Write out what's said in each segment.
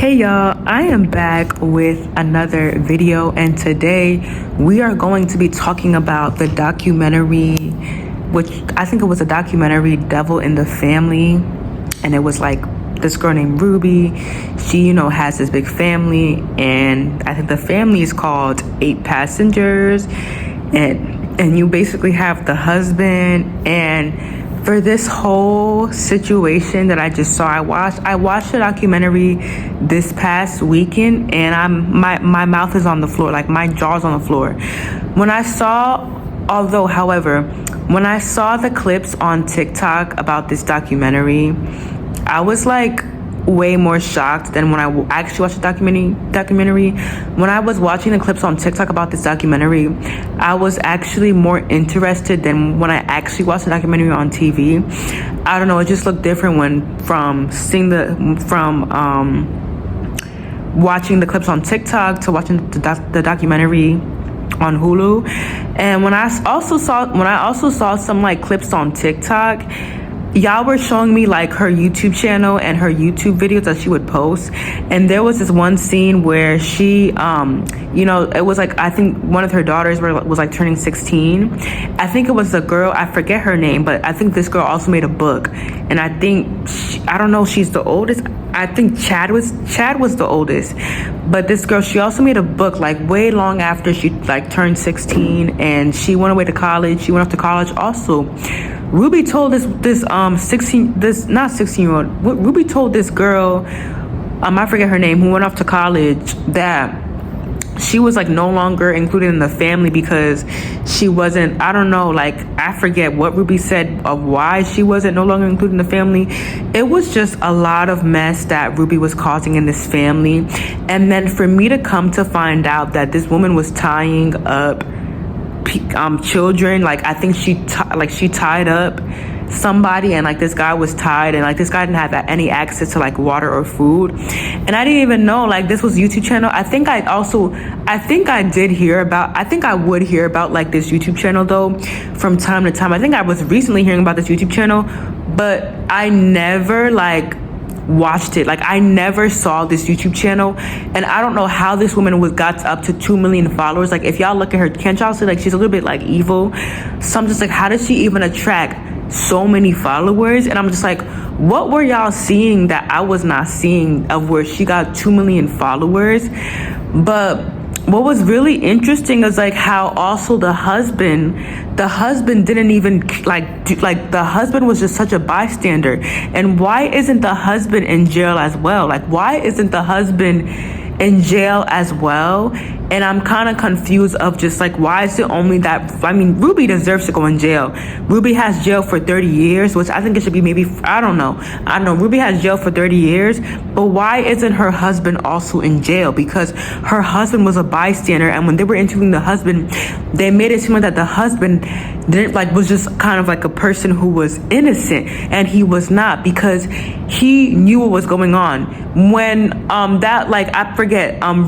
Hey y'all, I am back with another video, and today we are going to be talking about the documentary, which I think it was a documentary, Devil in the Family. And it was like this girl named Ruby. She, has this big family, and I think the family is called 8 Passengers. And you basically have the husband, and for this whole situation that I just saw, I watched the documentary this past weekend, and my mouth is on the floor, like my jaw's on the floor. When I saw the clips on TikTok about this documentary, I was like way more shocked than when I actually watched the documentary. When I was watching the clips on TikTok about this documentary, I was actually more interested than when I actually watched the documentary on TV. I don't know, it just looked different from watching the clips on TikTok to watching the documentary on Hulu. And when I also saw some like clips on TikTok, y'all were showing me like her YouTube channel and her YouTube videos that she would post, and there was this one scene where she it was like, I think one of her daughters was like turning 16. I think it was the girl, I forget her name, but I think this girl also made a book, and I think I don't know, she's the oldest. I think Chad was the oldest, but this girl, she also made a book like way long after she like turned 16, and she went away to college. She went off to college also. Ruby told Ruby told this girl, I forget her name, who went off to college, that she was like no longer included in the family because she wasn't, I don't know, like I forget what Ruby said of why she wasn't no longer included in the family. It was just a lot of mess that Ruby was causing in this family. And then for me to come to find out that this woman was tying up children, like I think she tied up somebody, and like this guy was tied, and like this guy didn't have any access to like water or food, and I didn't even know like this was YouTube channel. I think I would hear about like this YouTube channel though from time to time. I think I was recently hearing about this YouTube channel, but I never like watched it. Like I never saw this YouTube channel, and I don't know how this woman got up to 2 million followers. Like if y'all look at her, can't y'all see like she's a little bit like evil? So I'm just like, how does she even attract so many followers? And I'm just like, what were y'all seeing that I was not seeing of where she got 2 million followers? But what was really interesting is like how also the husband didn't even the husband was just such a bystander. And why isn't the husband in jail as well? Like why isn't the husband in jail as well? And I'm kind of confused of just like, why is it only that? I mean, Ruby deserves to go in jail. Ruby has jail for 30 years, which I think it should be maybe, I don't know. Ruby has jail for 30 years, but why isn't her husband also in jail? Because her husband was a bystander, and when they were interviewing the husband, they made it seem like that the husband was just kind of like a person who was innocent, and he was not, because he knew what was going on. When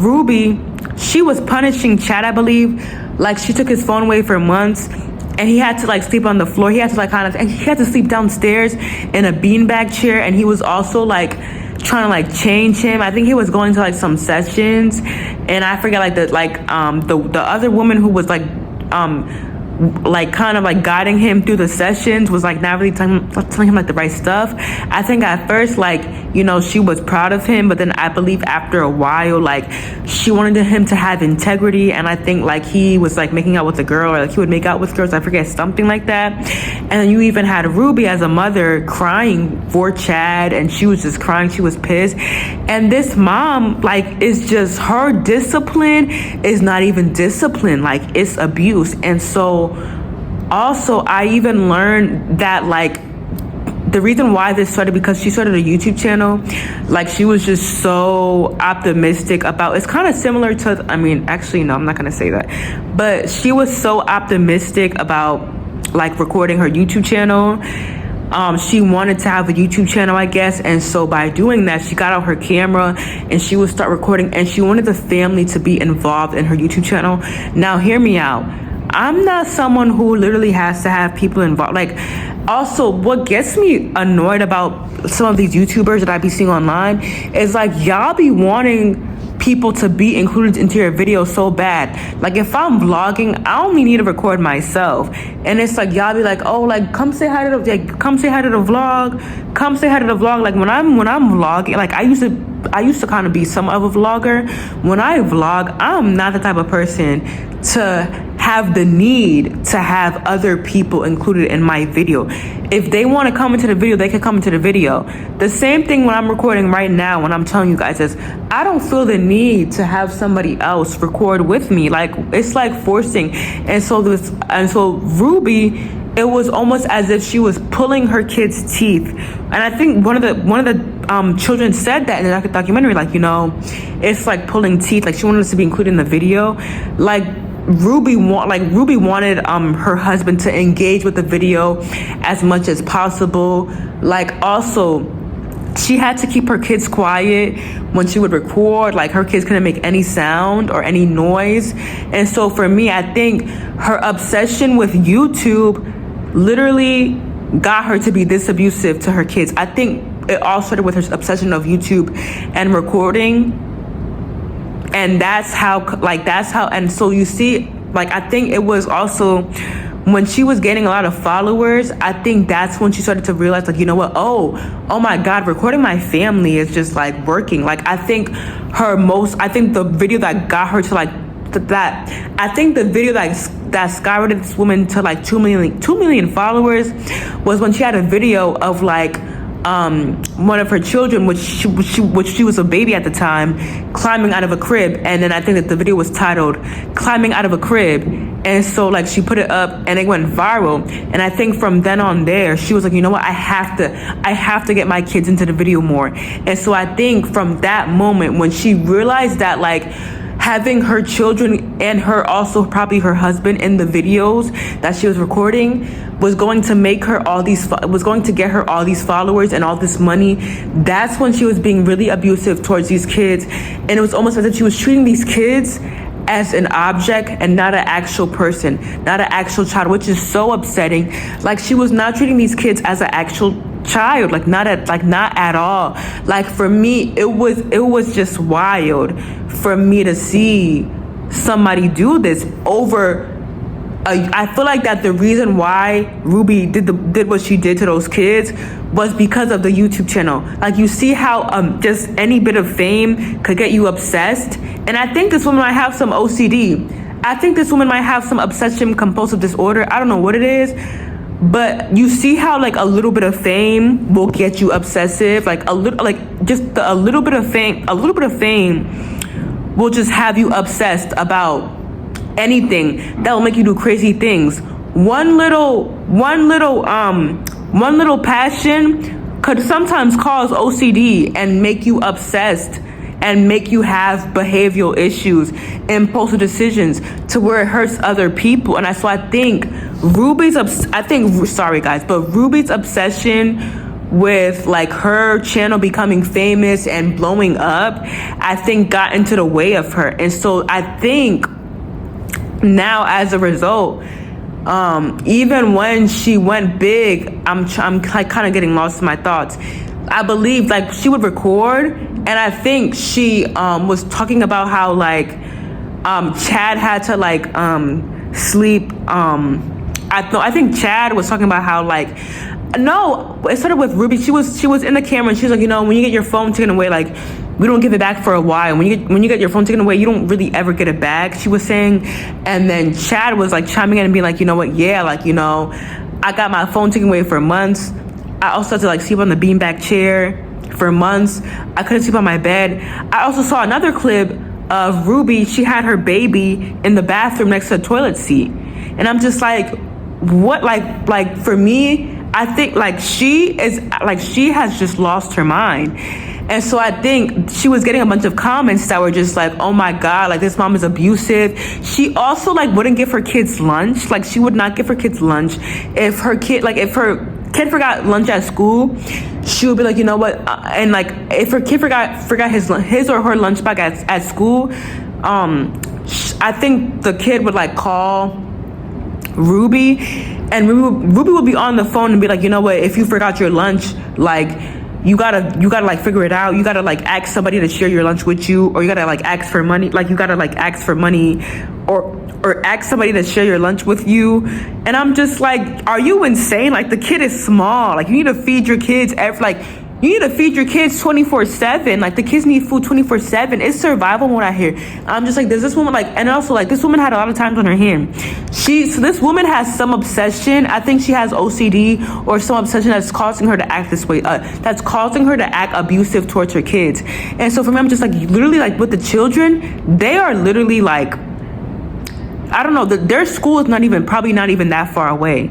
Ruby, she was punishing Chad, I believe. Like she took his phone away for months, and he had to like sleep on the floor. He had to sleep downstairs in a beanbag chair, and he was also like trying to like change him. I think he was going to like some sessions, and I forget the other woman who was like kind of like guiding him through the sessions was like not really telling him like the right stuff. I think at first she was proud of him, but then I believe after a while like she wanted him to have integrity, and I think like he was like making out with a girl, or like he would make out with girls, I forget, something like that. And then you even had Ruby as a mother crying for Chad, and she was just crying, she was pissed. And this mom, like, is just, her discipline is not even discipline, like it's abuse. And so also I even learned that like the reason why this started, because she started a YouTube channel, like she was just so optimistic about, it's kind of similar to, actually no, I'm not gonna say that, but she was so optimistic about like recording her YouTube channel. She wanted to have a YouTube channel, I guess, and so by doing that, she got out her camera and she would start recording, and she wanted the family to be involved in her YouTube channel. Now hear me out, I'm not someone who literally has to have people involved. Like Also, what gets me annoyed about some of these YouTubers that I be seeing online is like, y'all be wanting people to be included into your video so bad. Like, if I'm vlogging, I only need to record myself, and it's like y'all be like, oh, like, come say hi to the, like, come say hi to the vlog, come say hi to the vlog. Like, when I'm vlogging, like, I used to kind of be some of a vlogger. When I vlog, I'm not the type of person to have the need to have other people included in my video. If they want to come into the video, they can come into the video. The same thing when I'm recording right now, when I'm telling you guys this, I don't feel the need to have somebody else record with me. Like, it's like forcing. And so Ruby, it was almost as if she was pulling her kid's teeth. And I think one of the children said that in the documentary, like, you know, it's like pulling teeth. Like, she wanted us to be included in the video. Like, Ruby wanted her husband to engage with the video as much as possible. Like, also, she had to keep her kids quiet when she would record. Like, her kids couldn't make any sound or any noise. And so for me, I think her obsession with YouTube literally got her to be this abusive to her kids. I think it all started with her obsession of YouTube and recording. And and so you see, like, I think it was also when she was getting a lot of followers, I think that's when she started to realize, like, you know what, oh my God, recording my family is just like working. Like, I think the video that got her to like that, I think the video that skyrocketed this woman to like 2 million followers was when she had a video of like one of her children, which she was a baby at the time, climbing out of a crib. And then I think that the video was titled "Climbing Out of a Crib," and so like she put it up and it went viral. And I think from then on there, she was like, you know what, I have to get my kids into the video more. And so I think from that moment, when she realized that, like, having her children and her, also probably her husband, in the videos that she was recording was going to get her all these followers and all this money, that's when she was being really abusive towards these kids. And it was almost as if she was treating these kids as an object and not an actual person, not an actual child, which is so upsetting. Like, she was not treating these kids as an actual child, not at all. Like, for me, it was just wild for me to see somebody do this over. I feel like that the reason why Ruby did what she did to those kids was because of the YouTube channel. Like, you see how just any bit of fame could get you obsessed. And I think this woman might have some OCD. I think this woman might have some obsession compulsive disorder. I don't know what it is. But you see how, like, a little bit of fame will get you obsessive. Like, a little bit of fame will just have you obsessed about anything that will make you do crazy things. One little passion could sometimes cause OCD and make you obsessed and make you have behavioral issues, impulsive decisions, to where it hurts other people. And so I think Ruby's obsession with, like, her channel becoming famous and blowing up, I think got into the way of her. And so I think now, as a result, even when she went big, I'm like kind of getting lost in my thoughts. I believe, like, she would record, and I think she was talking about how, like, Chad had to, like, sleep. I think Chad was talking about how, like, no, it started with Ruby. She was in the camera, and she was like, you know, when you get your phone taken away, like, we don't give it back for a while. When you get your phone taken away, you don't really ever get it back, she was saying. And then Chad was, like, chiming in and being like, you know what, yeah, like, you know, I got my phone taken away for months. I also had to, like, sleep on the beanbag chair for months. I couldn't sleep on my bed. I also saw another clip of Ruby. She had her baby in the bathroom next to the toilet seat. And I'm just like, what? Like for me, I think, like, she has just lost her mind. And so I think she was getting a bunch of comments that were just like, oh my God, like, this mom is abusive. She also, like, wouldn't give her kids lunch. Like, she would not give her kids lunch. If her kid forgot lunch at school, she would be like, you know what, and, like, if her kid forgot his or her lunch bag at school, I think the kid would, like, call Ruby And Ruby would be on the phone and be like, you know what, if you forgot your lunch, like, you gotta like figure it out. You gotta like ask somebody to share your lunch with you, or you gotta like ask for money. Like, you gotta like ask for money, or ask somebody to share your lunch with you. And I'm just like, are you insane? Like, the kid is small. Like, you need to feed your kids you need to feed your kids 24/7. Like, the kids need food 24/7. It's survival mode out here. I'm just like, there's this woman, like, and also like this woman had a lot of times on her hand. So this woman has some obsession. I think she has OCD or some obsession that's causing her to act this way. That's causing her to act abusive towards her kids. And so for me, I'm just like, literally, like, with the children, they are literally like, I don't know, their school is probably not even that far away.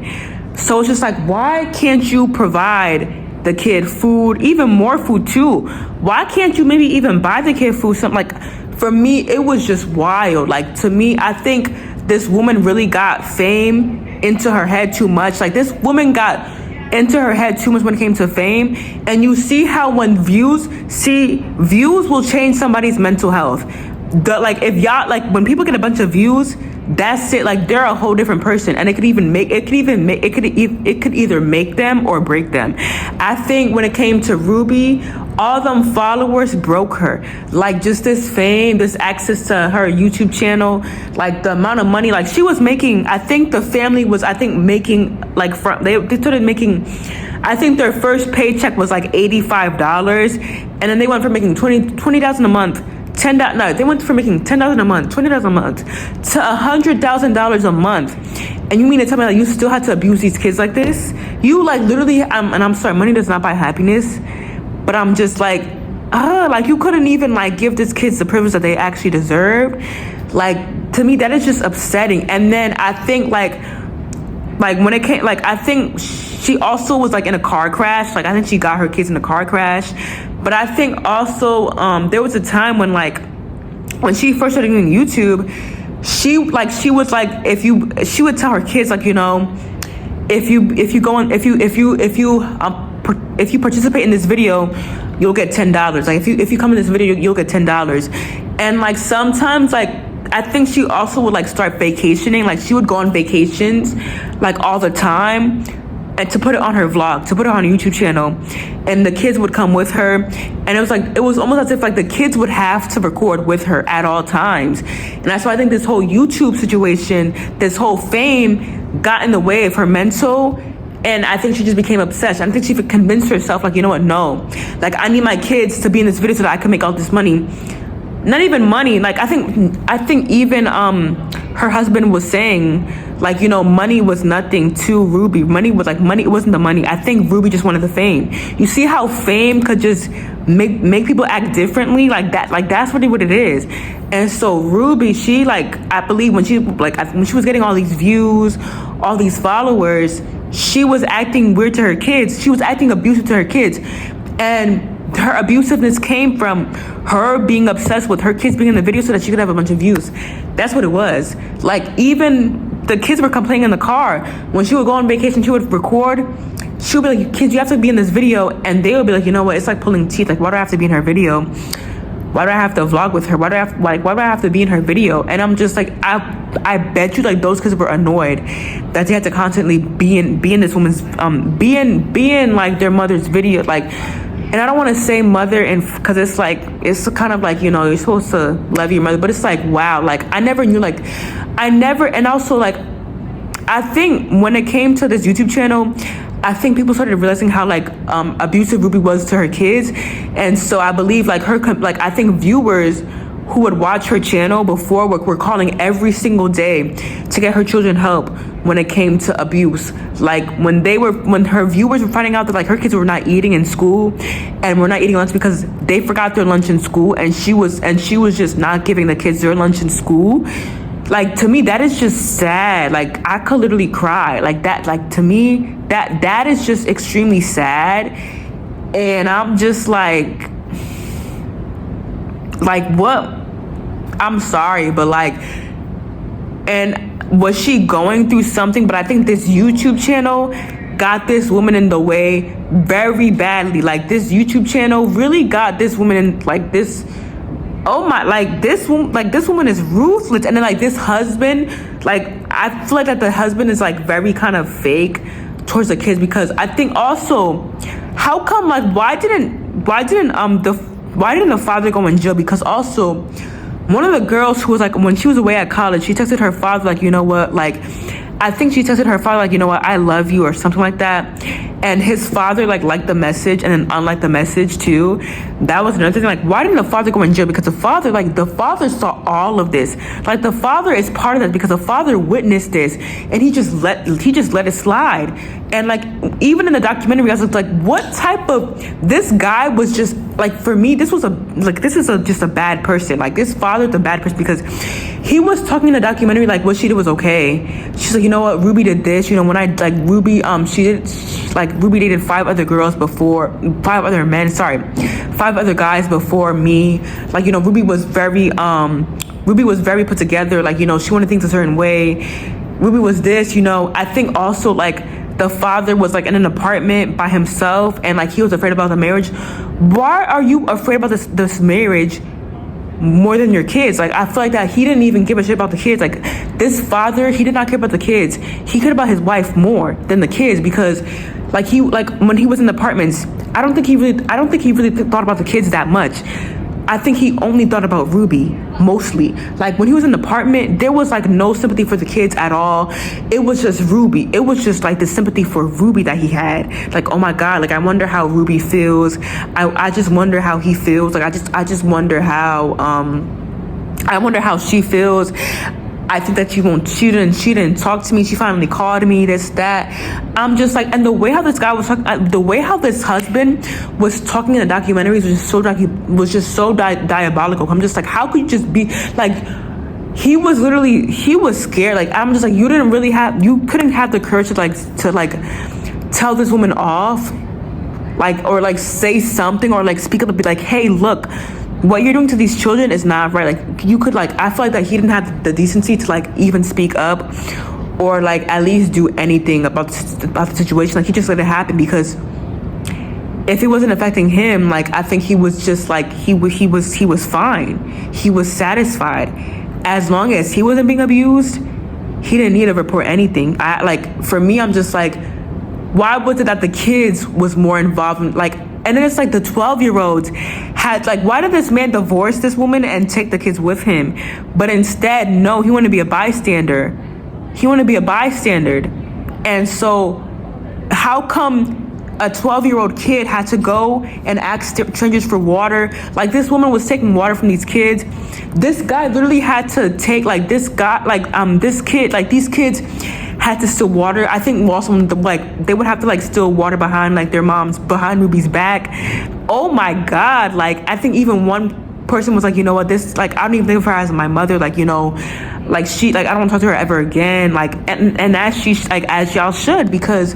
So it's just like, why can't you provide the kid food, even more food too? Why can't you maybe even buy the kid food? Something like, for me, it was just wild. Like, to me, I think this woman really got fame into her head too much. Like, this woman got into her head too much when it came to fame. And you see how when views will change somebody's mental health. Like, if y'all, like, when people get a bunch of views, that's it. Like, they're a whole different person, and it could either make them or break them. I think when it came to Ruby, all them followers broke her. Like, just this fame, this access to her YouTube channel, like the amount of money, like, she was making. I think the family was, making, like, they started making, I think their first paycheck was like $85, and then they went from making $20,000 a month. They went from making $10,000 a month, $20,000 a month, to $100,000 a month. And you mean to tell me that you still had to abuse these kids like this? You, like, literally, and I'm sorry, money does not buy happiness, but I'm just like, like, you couldn't even, like, give these kids the privilege that they actually deserve. Like, to me, that is just upsetting. And then I think, like when it came, like, I think she also was, like, in a car crash. Like, I think she got her kids in a car crash. But I think also there was a time when, like, when she first started doing YouTube, she would tell her kids, like, you know, if you participate in this video, you'll get $10. Like, if you come in this video, you'll get $10. And, like, sometimes, like, I think she also would, like, start vacationing. Like, she would go on vacations, like, all the time, and to put it on her vlog, to put it on her YouTube channel, and the kids would come with her. And it was almost as if, like, the kids would have to record with her at all times. And that's why I think this whole YouTube situation, this whole fame, got in the way of her mental. And I think she just became obsessed. I think she convinced herself, like, you know what, no, like, I need my kids to be in this video so that I can make all this money. Not even money. Like, I think even her husband was saying, like, you know, money was nothing to Ruby. It wasn't the money. I think Ruby just wanted the fame. You see how fame could just make people act differently? Like that. Like, that's really what it is. And so Ruby, she, like, I believe when she was getting all these views, all these followers, she was acting weird to her kids. She was acting abusive to her kids. And her abusiveness came from her being obsessed with her kids being in the video so that she could have a bunch of views. That's what it was. Like, even the kids were complaining in the car. When she would go on vacation, she would record. She would be like, kids, you have to be in this video. And they would be like, you know what? It's like pulling teeth. Like, why do I have to be in her video? Why do I have to vlog with her? Why do I have to be in her video? And I'm just like, I bet you, like, those kids were annoyed that they had to constantly be in this woman's being like their mother's video, like. And I don't want to say mother, and because it's kind of like, you know, you're supposed to love your mother, but it's like, wow, like, and also, like, I think when it came to this YouTube channel, I think people started realizing how, like, abusive Ruby was to her kids. And so I believe, like, I think viewers who would watch her channel before were calling every single day to get her children help when it came to abuse. Like, when her viewers were finding out that, like, her kids were not eating in school and were not eating lunch because they forgot their lunch in school, and she was just not giving the kids their lunch in school. Like, to me, that is just sad. Like, I could literally cry. Like, that, like, to me, that is just extremely sad. And I'm just like, what? I'm sorry, but, like, and was she going through something? But I think this YouTube channel got this woman in the way very badly. Like, this YouTube channel really got this woman in, like, this oh my, like this woman is ruthless. And then like this husband, like I feel like that the husband is like very kind of fake towards the kids, because I think also, how come, like why didn't the father go in jail? Because also one of the girls who was like, when she was away at college, she texted her father like, you know what, like I think she texted her father like, you know what, I love you, or something like that. And his father like liked the message and then unliked the message too. That was another thing. Like, why didn't the father go in jail? Because the father saw all of this. Like the father is part of this, because the father witnessed this and he just let it slide. And like even in the documentary, I was like, what type of, this guy was just like, for me, this is just a bad person. Like this father's a bad person, because he was talking in the documentary like what she did was okay. She's like, you know what, Ruby did this, you know, when I like Ruby Ruby dated 5 other guys before me. Like, you know, Ruby was very put together. Like, you know, she wanted things a certain way. Ruby was this, you know. I think also like the father was like in an apartment by himself, and like he was afraid about the marriage. Why are you afraid about this marriage more than your kids? Like I feel like that he didn't even give a shit about the kids. Like this father, he did not care about the kids. He cared about his wife more than the kids, because like when he was in the apartments, I don't think he really thought about the kids that much. I think he only thought about Ruby mostly. Like when he was in the apartment, there was like no sympathy for the kids at all. It was just Ruby. It was just like the sympathy for Ruby that he had. Like, oh my God, like I wonder how Ruby feels. I just wonder how he feels. Like I just wonder how she feels. I think that she didn't talk to me. She finally called me, this, that. I'm just like, and the way how this guy was talking, the way how this husband was talking in the documentaries was just so diabolical. I'm just like, how could you just be like, he was scared. Like, I'm just like, you couldn't have the courage to tell this woman off, like, or like say something, or like speak up and be like, hey, look, what you're doing to these children is not right. Like you could, like, I feel like that he didn't have the decency to like even speak up, or like at least do anything about the situation. Like he just let it happen, because if it wasn't affecting him, like I think he was just like, he was fine. He was satisfied. As long as he wasn't being abused, he didn't need to report anything. For me, I'm just like, why was it that the kids was more involved in, like, and then it's like the 12-year-olds had, like, why did this man divorce this woman and take the kids with him? But instead, no, he wanted to be a bystander. And so how come a 12-year-old kid had to go and ask strangers for water? Like this woman was taking water from these kids. This guy literally had to take, like, these kids had to steal water. I think also like they would have to like steal water behind like their moms, behind Ruby's back. Oh my God. Like I think even one person was like, you know what, this, like, I don't even think of her as my mother. Like, you know, like she, like, I don't want to talk to her ever again. Like, and as y'all should, because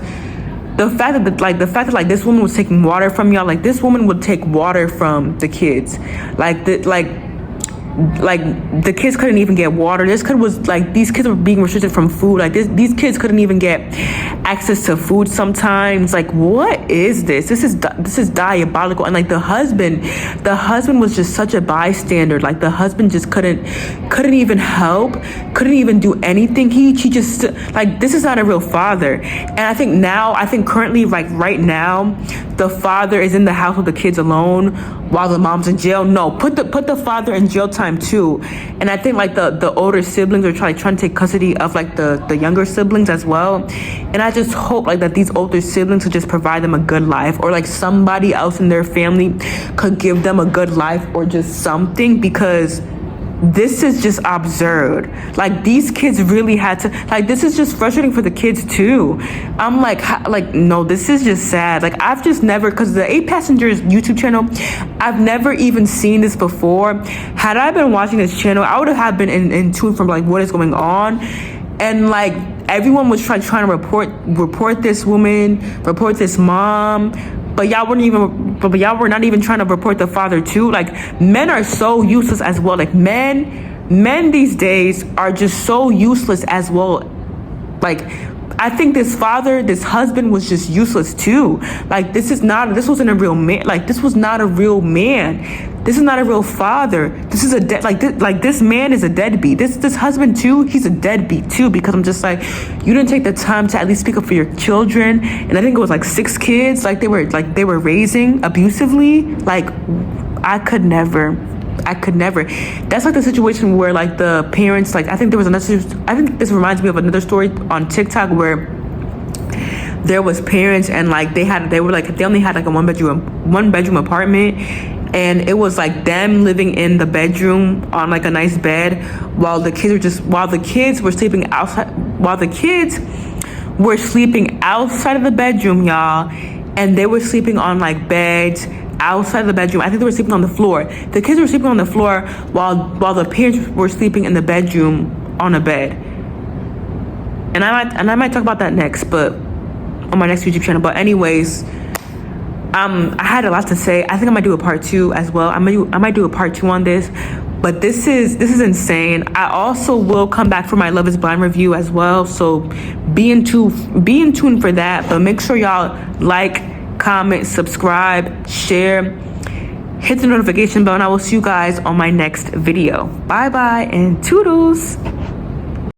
the fact that this woman was taking water from y'all, like this woman would take water from the kids. Like the kids couldn't even get water. These kids were being restricted from food. Like these kids couldn't even get access to food sometimes. Like, what is this? This is diabolical. And like the husband was just such a bystander. Like the husband just couldn't even help, couldn't even do anything. He just, like, this is not a real father. And I think currently, like right now, the father is in the house with the kids alone while the mom's in jail. No, put the father in jail time too. And I think like the older siblings are trying to take custody of like the younger siblings as well. And I just hope like that these older siblings could just provide them a good life, or like somebody else in their family could give them a good life, or just something, because this is just absurd. Like these kids really had to, like, this is just frustrating for the kids too. I'm like, no, this is just sad. Like I've just never, because the 8 Passengers YouTube channel, I've never even seen this before. Had I been watching this channel, I would have been in tune from like what is going on. And like everyone was trying to report this woman, report this mom, but y'all were not even trying to report the father too. Like men are so useless as well. Like men these days are just so useless as well. Like I think this husband was just useless too. Like this wasn't a real man. Like this was not a real man. This is not a real father. This is this man is a deadbeat. This husband too, he's a deadbeat too, because I'm just like, you didn't take the time to at least speak up for your children. And I think it was like 6 kids, like they were raising abusively. Like I could never. That's like the situation where like the parents, like I think this reminds me of another story on TikTok where there was parents and like they only had like a one bedroom apartment, and it was like them living in the bedroom on like a nice bed while the kids were sleeping outside of the bedroom, y'all, and they were sleeping on like beds outside of the bedroom. I think they were sleeping on the floor. The kids were sleeping on the floor while the parents were sleeping in the bedroom on a bed. And I might talk about that next, but on my next YouTube channel. But anyways, I had a lot to say. I think I might do a part 2 as well. I might do a part 2 on this. But this is insane. I also will come back for my Love is Blind review as well. So be in tune for that. But make sure y'all like, comment, subscribe, share, hit the notification bell, and I will see you guys on my next video. Bye bye and toodles.